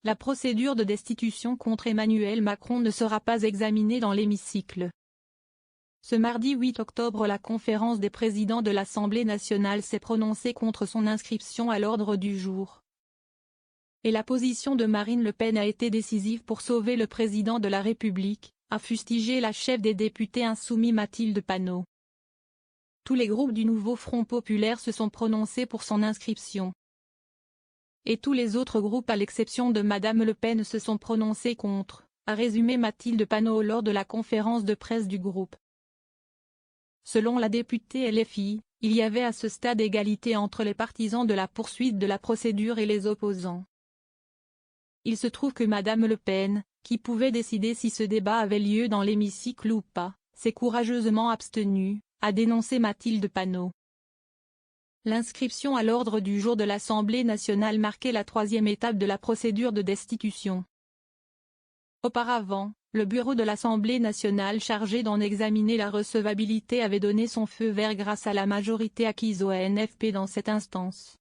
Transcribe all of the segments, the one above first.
la procédure de destitution contre Emmanuel Macron ne sera pas examinée dans l'hémicycle. Ce mardi 8 octobre, la conférence des présidents de l'Assemblée nationale s'est prononcée contre son inscription à l'ordre du jour. Et la position de Marine Le Pen a été décisive pour sauver le président de la République, a fustigé la chef des députés insoumis Mathilde Panot. Tous les groupes du nouveau Front populaire se sont prononcés pour son inscription. Et tous les autres groupes à l'exception de Madame Le Pen se sont prononcés contre, a résumé Mathilde Panot lors de la conférence de presse du groupe. Selon la députée LFI, il y avait à ce stade égalité entre les partisans de la poursuite de la procédure et les opposants. Il se trouve que Madame Le Pen, qui pouvait décider si ce débat avait lieu dans l'hémicycle ou pas, s'est courageusement abstenue, a dénoncé Mathilde Panot. L'inscription à l'ordre du jour de l'Assemblée nationale marquait la troisième étape de la procédure de destitution. Auparavant, le bureau de l'Assemblée nationale chargé d'en examiner la recevabilité avait donné son feu vert grâce à la majorité acquise au NFP dans cette instance.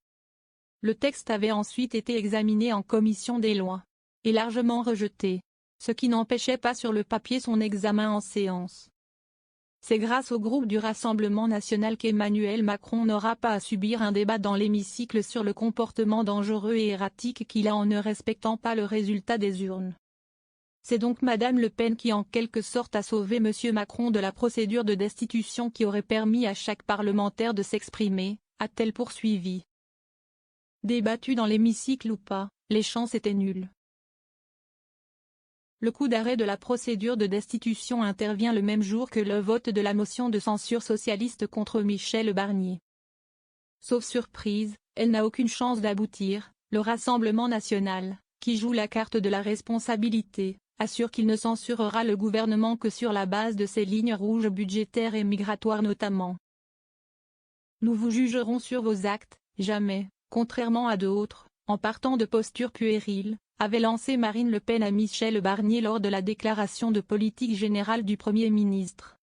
Le texte avait ensuite été examiné en commission des lois, et largement rejeté, ce qui n'empêchait pas sur le papier son examen en séance. C'est grâce au groupe du Rassemblement national qu'Emmanuel Macron n'aura pas à subir un débat dans l'hémicycle sur le comportement dangereux et erratique qu'il a en ne respectant pas le résultat des urnes. C'est donc Madame Le Pen qui en quelque sorte a sauvé Monsieur Macron de la procédure de destitution qui aurait permis à chaque parlementaire de s'exprimer, a-t-elle poursuivi. Débattu dans l'hémicycle ou pas, les chances étaient nulles. Le coup d'arrêt de la procédure de destitution intervient le même jour que le vote de la motion de censure socialiste contre Michel Barnier. Sauf surprise, elle n'a aucune chance d'aboutir. Le Rassemblement national, qui joue la carte de la responsabilité, assure qu'il ne censurera le gouvernement que sur la base de ses lignes rouges budgétaires et migratoires notamment. Nous vous jugerons sur vos actes, jamais, contrairement à d'autres, en partant de postures puériles, avait lancé Marine Le Pen à Michel Barnier lors de la déclaration de politique générale du Premier ministre.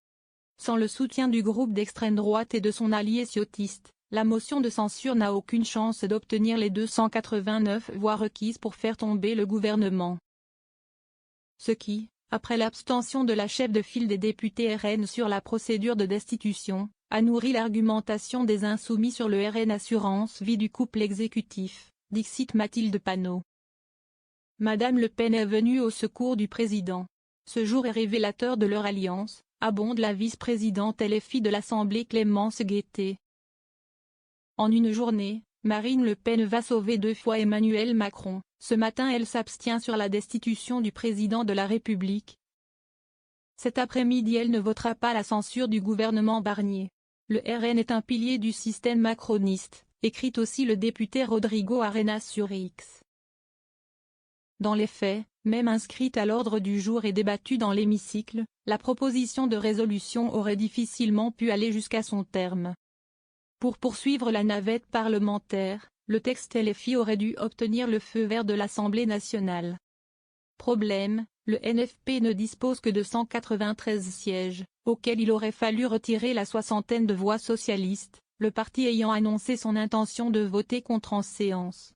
Sans le soutien du groupe d'extrême droite et de son allié ciotiste, la motion de censure n'a aucune chance d'obtenir les 289 voix requises pour faire tomber le gouvernement. Ce qui, après l'abstention de la chef de file des députés RN sur la procédure de destitution, a nourri l'argumentation des insoumis sur le RN Assurance Vie du couple exécutif, dixit Mathilde Panot. Madame Le Pen est venue au secours du président. Ce jour est révélateur de leur alliance, abonde la vice-présidente LFI de l'Assemblée Clémence Guettet. En une journée, Marine Le Pen va sauver 2 fois Emmanuel Macron. Ce matin elle s'abstient sur la destitution du président de la République. Cet après-midi elle ne votera pas la censure du gouvernement Barnier. Le RN est un pilier du système macroniste, écrit aussi le député Rodrigo Arenas sur X. Dans les faits, même inscrite à l'ordre du jour et débattue dans l'hémicycle, la proposition de résolution aurait difficilement pu aller jusqu'à son terme. Pour poursuivre la navette parlementaire, le texte LFI aurait dû obtenir le feu vert de l'Assemblée nationale. Problème, le NFP ne dispose que de 193 sièges, auxquels il aurait fallu retirer la soixantaine de voix socialistes, le parti ayant annoncé son intention de voter contre en séance.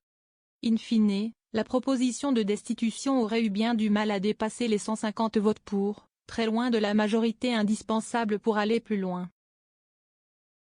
In fine, la proposition de destitution aurait eu bien du mal à dépasser les 150 votes pour, très loin de la majorité indispensable pour aller plus loin.